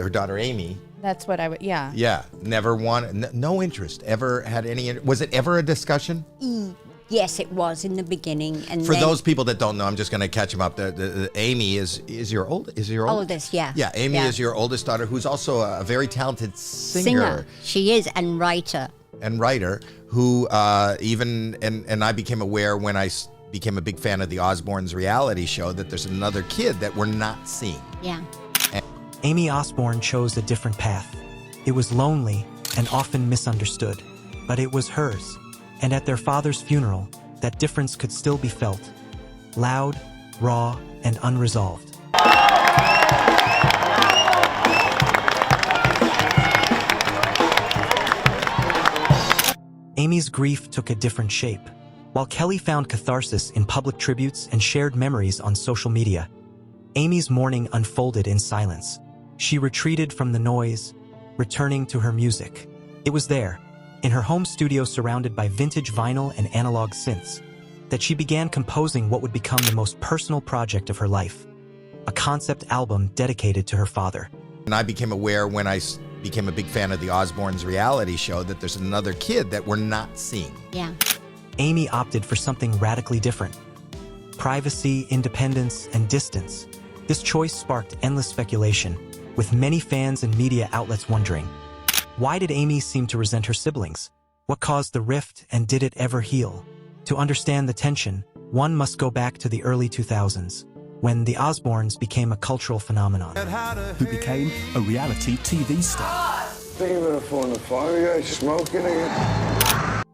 Her daughter Aimee. That's what I would, yeah. Yeah, never wanted, no interest, ever had any, was it ever a discussion? Yes, it was in the beginning. And For those people that don't know, I'm just going to catch them up. Aimee is your oldest, yeah. Yeah, Aimee is your oldest daughter, who's also a very talented singer. She is, and writer. Who and I became aware when I became a big fan of the Osbournes reality show that there's another kid that we're not seeing. Yeah. Aimee Osbourne chose a different path. It was lonely and often misunderstood, but it was hers. And at their father's funeral, that difference could still be felt. Loud, raw, and unresolved. Aimee's grief took a different shape. While Kelly found catharsis in public tributes and shared memories on social media, Aimee's mourning unfolded in silence. She retreated from the noise, returning to her music. It was there, in her home studio surrounded by vintage vinyl and analog synths, that she began composing what would become the most personal project of her life, a concept album dedicated to her father. And I became aware when I became a big fan of the Osbournes reality show that there's another kid that we're not seeing. Yeah. Aimee opted for something radically different. Privacy, independence, and distance. This choice sparked endless speculation, with many fans and media outlets wondering, why did Aimee seem to resent her siblings? What caused the rift, and did it ever heal? To understand the tension, one must go back to the early 2000s, when the Osbournes became a cultural phenomenon. Who became a reality TV star.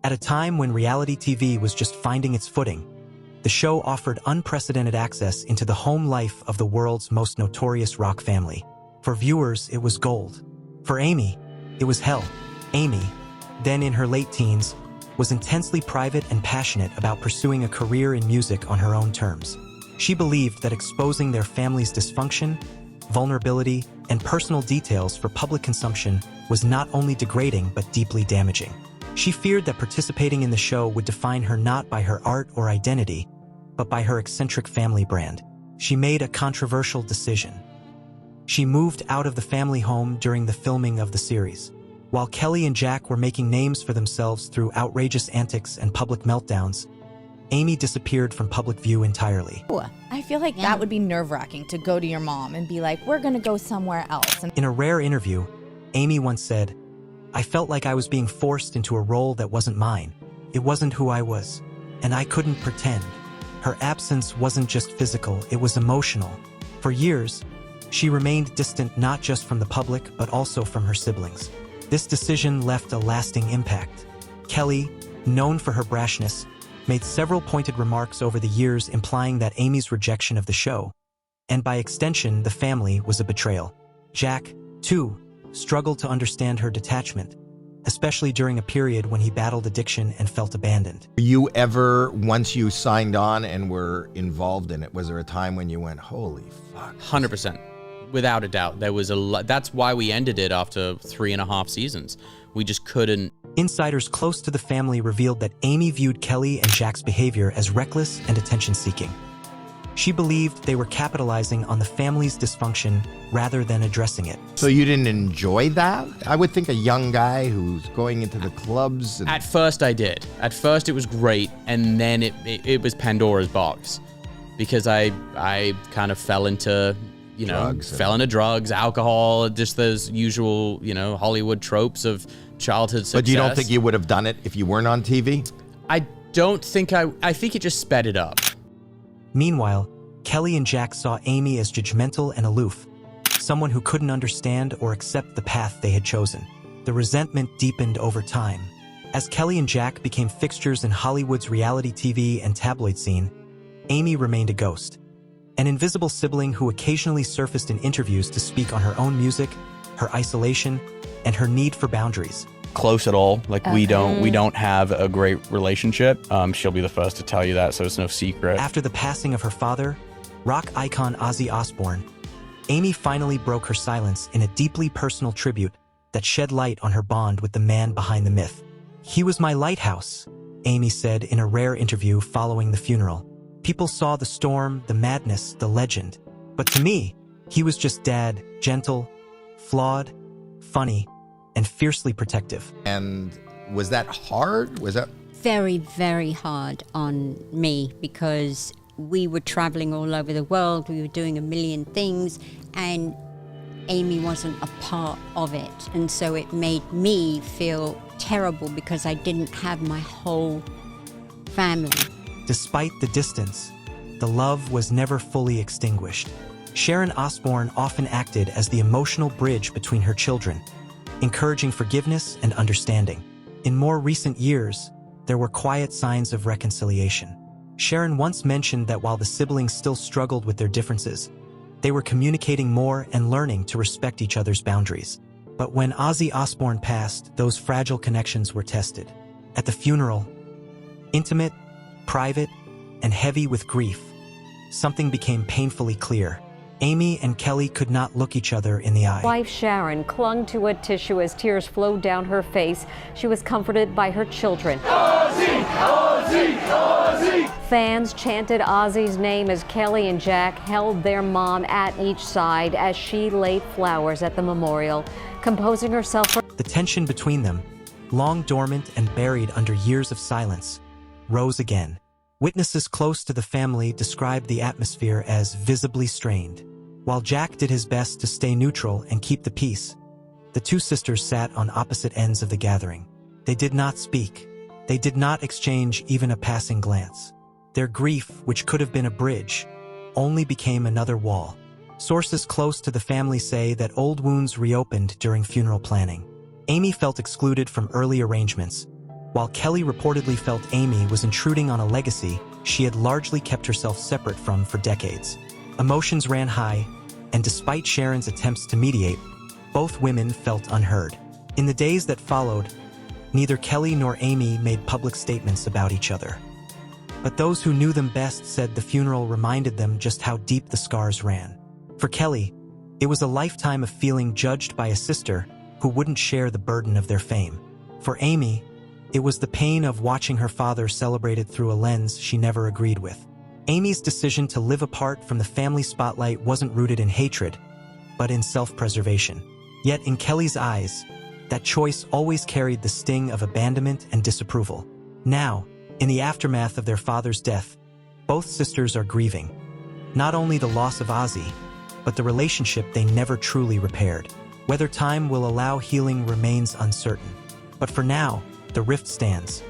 At a time when reality TV was just finding its footing, the show offered unprecedented access into the home life of the world's most notorious rock family. For viewers, it was gold. For Aimee, it was hell. Aimee, then in her late teens, was intensely private and passionate about pursuing a career in music on her own terms. She believed that exposing their family's dysfunction, vulnerability, and personal details for public consumption was not only degrading but deeply damaging. She feared that participating in the show would define her not by her art or identity, but by her eccentric family brand. She made a controversial decision. She moved out of the family home during the filming of the series. While Kelly and Jack were making names for themselves through outrageous antics and public meltdowns, Aimee disappeared from public view entirely. I feel like that would be nerve-wracking to go to your mom and be like, we're gonna go somewhere else. In a rare interview, Aimee once said, "I felt like I was being forced into a role that wasn't mine. It wasn't who I was, and I couldn't pretend." Her absence wasn't just physical, it was emotional. For years, she remained distant not just from the public, but also from her siblings. This decision left a lasting impact. Kelly, known for her brashness, made several pointed remarks over the years implying that Aimee's rejection of the show, and by extension, the family, was a betrayal. Jack, too, struggled to understand her detachment, especially during a period when he battled addiction and felt abandoned. Were you ever, once you signed on and were involved in it, was there a time when you went, holy fuck? 100%. Without a doubt. There was a lot. That's why we ended it after 3.5 seasons. We just couldn't. Insiders close to the family revealed that Aimee viewed Kelly and Jack's behavior as reckless and attention-seeking. She believed they were capitalizing on the family's dysfunction rather than addressing it. So you didn't enjoy that? I would think a young guy who's going into the clubs. At first I did. At first it was great, and then it was Pandora's box. Because I kind of fell into, drugs, alcohol, just those usual, Hollywood tropes of childhood success. But you don't think you would have done it if you weren't on TV? I don't think I think it just sped it up. Meanwhile, Kelly and Jack saw Aimee as judgmental and aloof, someone who couldn't understand or accept the path they had chosen. The resentment deepened over time. As Kelly and Jack became fixtures in Hollywood's reality TV and tabloid scene, Aimee remained a ghost, an invisible sibling who occasionally surfaced in interviews to speak on her own music, her isolation, and her need for boundaries. Close at all. Like we don't have a great relationship. She'll be the first to tell you that, so it's no secret. After the passing of her father, rock icon Ozzy Osbourne, Aimee finally broke her silence in a deeply personal tribute that shed light on her bond with the man behind the myth. "He was my lighthouse," Aimee said in a rare interview following the funeral. "People saw the storm, the madness, the legend. But to me, he was just Dad, gentle, flawed, funny, and fiercely protective. And was that hard? Was that Very, very hard on me because we were traveling all over the world. We were doing a million things, and Aimee wasn't a part of it. And so it made me feel terrible because I didn't have my whole family. Despite the distance, the love was never fully extinguished. Sharon Osbourne often acted as the emotional bridge between her children, encouraging forgiveness and understanding. In more recent years, there were quiet signs of reconciliation. Sharon once mentioned that while the siblings still struggled with their differences, they were communicating more and learning to respect each other's boundaries. But when Ozzy Osbourne passed, those fragile connections were tested. At the funeral, intimate, private, and heavy with grief, something became painfully clear. Aimee and Kelly could not look each other in the eye. Wife Sharon clung to a tissue as tears flowed down her face. She was comforted by her children. Ozzy! Ozzy! Ozzy! Fans chanted Ozzy's name as Kelly and Jack held their mom at each side as she laid flowers at the memorial, composing herself for... The tension between them, long dormant and buried under years of silence, rose again. Witnesses close to the family described the atmosphere as visibly strained. While Jack did his best to stay neutral and keep the peace, the two sisters sat on opposite ends of the gathering. They did not speak. They did not exchange even a passing glance. Their grief, which could have been a bridge, only became another wall. Sources close to the family say that old wounds reopened during funeral planning. Aimee felt excluded from early arrangements, while Kelly reportedly felt Aimee was intruding on a legacy she had largely kept herself separate from for decades. Emotions ran high, and despite Sharon's attempts to mediate, both women felt unheard. In the days that followed, neither Kelly nor Aimee made public statements about each other. But those who knew them best said the funeral reminded them just how deep the scars ran. For Kelly, it was a lifetime of feeling judged by a sister who wouldn't share the burden of their fame. For Aimee, it was the pain of watching her father celebrated through a lens she never agreed with. Aimee's decision to live apart from the family spotlight wasn't rooted in hatred, but in self-preservation. Yet in Kelly's eyes, that choice always carried the sting of abandonment and disapproval. Now, in the aftermath of their father's death, both sisters are grieving. Not only the loss of Ozzy, but the relationship they never truly repaired. Whether time will allow healing remains uncertain. But for now, the rift stands.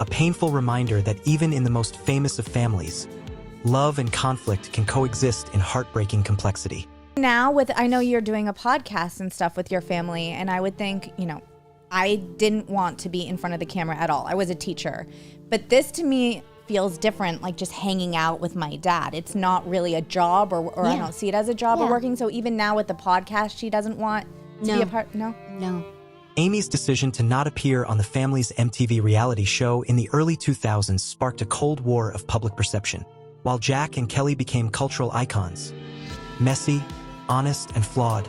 A painful reminder that even in the most famous of families, love and conflict can coexist in heartbreaking complexity. Now, I know you're doing a podcast and stuff with your family, and I would think, I didn't want to be in front of the camera at all. I was a teacher. But this to me feels different, like just hanging out with my dad. It's not really a job, or I don't see it as a job or working. So even now with the podcast, she doesn't want to be a part. No? Aimee's decision to not appear on the family's MTV reality show in the early 2000s sparked a cold war of public perception. While Jack and Kelly became cultural icons, messy, honest, and flawed,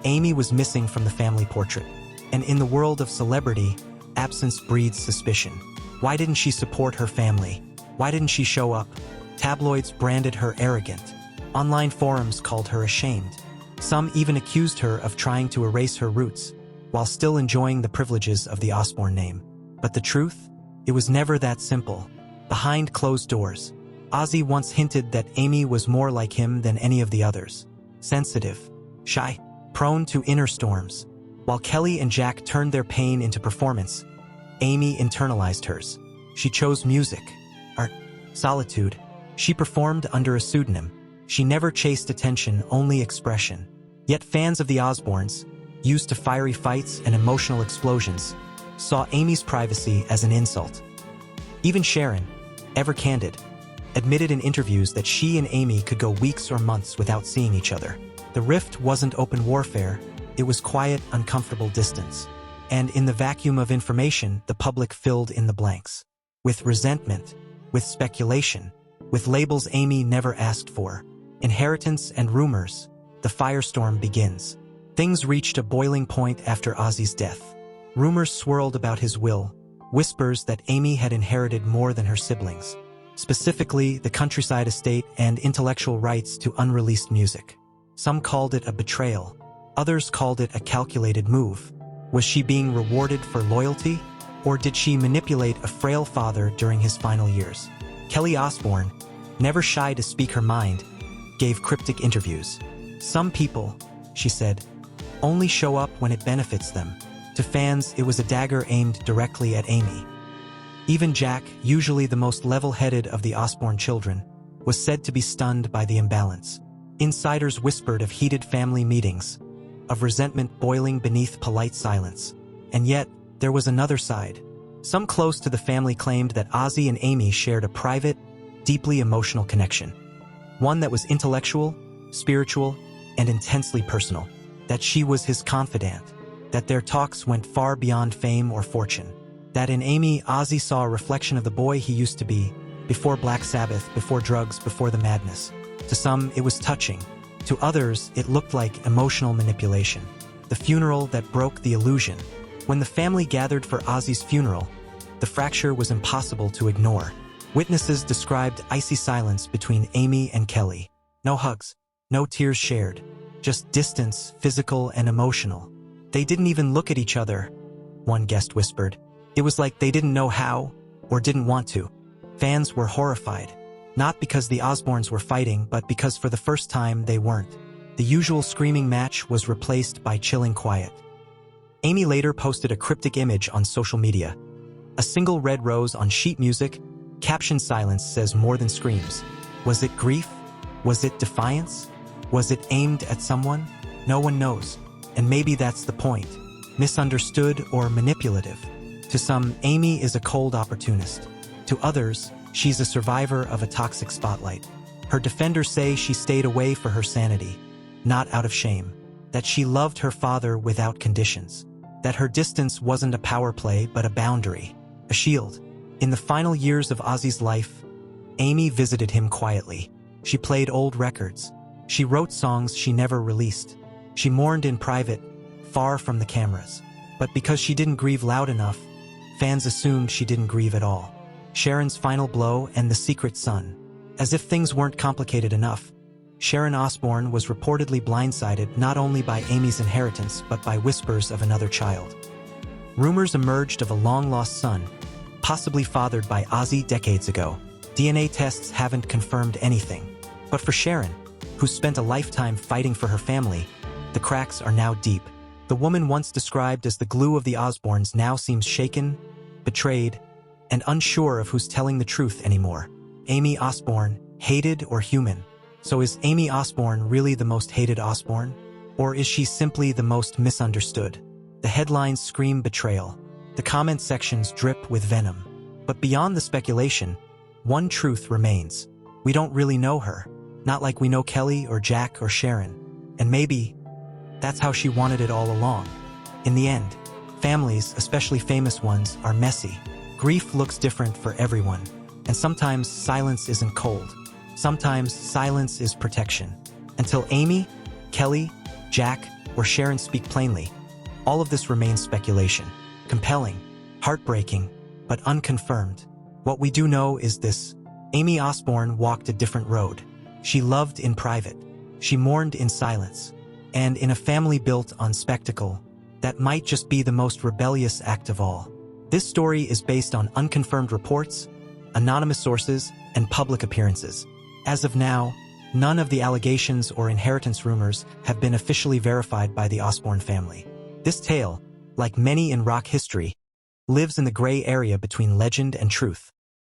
Aimee was missing from the family portrait. And in the world of celebrity, absence breeds suspicion. Why didn't she support her family? Why didn't she show up? Tabloids branded her arrogant. Online forums called her ashamed. Some even accused her of trying to erase her roots, while still enjoying the privileges of the Osbourne name. But the truth? It was never that simple. Behind closed doors, Ozzy once hinted that Aimee was more like him than any of the others. Sensitive, shy, prone to inner storms. While Kelly and Jack turned their pain into performance, Aimee internalized hers. She chose music, art, solitude. She performed under a pseudonym. She never chased attention, only expression. Yet fans of the Osbournes, used to fiery fights and emotional explosions, saw Aimee's privacy as an insult. Even Sharon, ever candid, admitted in interviews that she and Aimee could go weeks or months without seeing each other. The rift wasn't open warfare, it was quiet, uncomfortable distance. And in the vacuum of information, the public filled in the blanks. With resentment, with speculation, with labels Aimee never asked for, inheritance and rumors, the firestorm begins. Things reached a boiling point after Ozzy's death. Rumors swirled about his will, whispers that Aimee had inherited more than her siblings, specifically the countryside estate and intellectual rights to unreleased music. Some called it a betrayal, Others called it a calculated move. Was she being rewarded for loyalty? Or did she manipulate a frail father during his final years? Kelly Osbourne, never shy to speak her mind, gave cryptic interviews. Some people, she said, only show up when it benefits them. To fans, it was a dagger aimed directly at Aimee. Even Jack, usually the most level-headed of the Osbourne children, was said to be stunned by the imbalance. Insiders whispered of heated family meetings, of resentment boiling beneath polite silence. And yet, there was another side. Some close to the family claimed that Ozzy and Aimee shared a private, deeply emotional connection. One that was intellectual, spiritual, and intensely personal. That she was his confidant. That their talks went far beyond fame or fortune. That in Aimee, Ozzy saw a reflection of the boy he used to be, before Black Sabbath, before drugs, before the madness. To some, it was touching. To others, it looked like emotional manipulation. The funeral that broke the illusion. When the family gathered for Ozzy's funeral, the fracture was impossible to ignore. Witnesses described icy silence between Aimee and Kelly. No hugs, no tears shared, just distance, physical and emotional. They didn't even look at each other, one guest whispered. It was like they didn't know how, or didn't want to. Fans were horrified, not because the Osbournes were fighting, but because for the first time they weren't. The usual screaming match was replaced by chilling quiet. Aimee later posted a cryptic image on social media. A single red rose on sheet music, captioned "Silence says more than screams." Was it grief? Was it defiance? Was it aimed at someone? No one knows. And maybe that's the point. Misunderstood or manipulative. To some, Aimee is a cold opportunist. To others, she's a survivor of a toxic spotlight. Her defenders say she stayed away for her sanity, not out of shame. That she loved her father without conditions. That her distance wasn't a power play but a boundary, a shield. In the final years of Ozzy's life, Aimee visited him quietly. She played old records. She wrote songs she never released. She mourned in private, far from the cameras. But because she didn't grieve loud enough, fans assumed she didn't grieve at all. Sharon's final blow and the secret son. As if things weren't complicated enough, Sharon Osbourne was reportedly blindsided not only by Aimee's inheritance but by whispers of another child. Rumors emerged of a long-lost son, possibly fathered by Ozzy decades ago. DNA tests haven't confirmed anything. But for Sharon, who spent a lifetime fighting for her family, the cracks are now deep. The woman once described as the glue of the Osbournes now seems shaken, betrayed, and unsure of who's telling the truth anymore. Aimee Osbourne, hated or human? So is Aimee Osbourne really the most hated Osbourne? Or is she simply the most misunderstood? The headlines scream betrayal. The comment sections drip with venom. But beyond the speculation, one truth remains. We don't really know her. Not like we know Kelly or Jack or Sharon. And maybe that's how she wanted it all along. In the end, families, especially famous ones, are messy. Grief looks different for everyone. And sometimes silence isn't cold. Sometimes silence is protection. Until Aimee, Kelly, Jack, or Sharon speak plainly, all of this remains speculation. Compelling, heartbreaking, but unconfirmed. What we do know is this: Aimee Osbourne walked a different road. She loved in private. She mourned in silence. And in a family built on spectacle, that might just be the most rebellious act of all. This story is based on unconfirmed reports, anonymous sources, and public appearances. As of now, none of the allegations or inheritance rumors have been officially verified by the Osbourne family. This tale, like many in rock history, lives in the gray area between legend and truth.